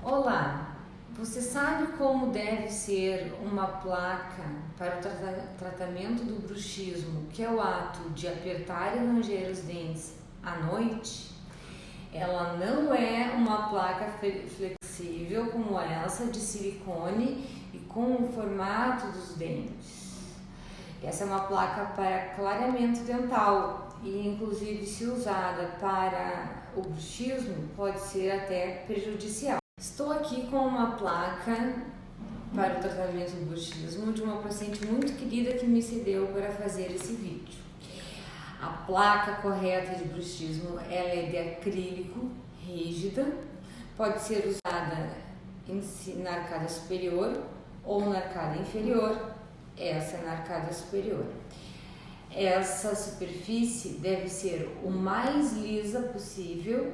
Olá, você sabe como deve ser uma placa para o tratamento do bruxismo, que é o ato de apertar e ranger os dentes à noite? Ela não é uma placa flexível como essa de silicone e com o formato dos dentes. Essa é uma placa para clareamento dental e, inclusive, se usada para o bruxismo, pode ser até prejudicial. Estou aqui com uma placa para o tratamento do bruxismo de uma paciente muito querida que me cedeu para fazer esse vídeo. A placa correta de bruxismo ela é de acrílico, rígida, pode ser usada na arcada superior ou na arcada inferior. Essa é na arcada superior. Essa superfície deve ser o mais lisa possível.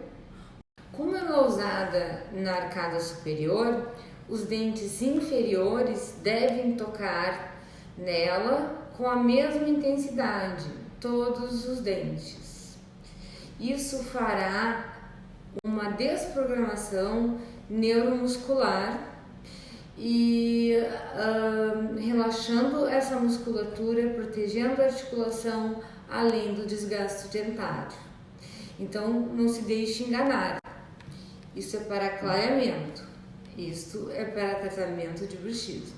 Como ela é usada na arcada superior, os dentes inferiores devem tocar nela com a mesma intensidade, todos os dentes. Isso fará uma desprogramação neuromuscular e relaxando essa musculatura, protegendo a articulação, além do desgaste dentário. Então, não se deixe enganar. Isso é para clareamento, isso é para tratamento de bruxismo.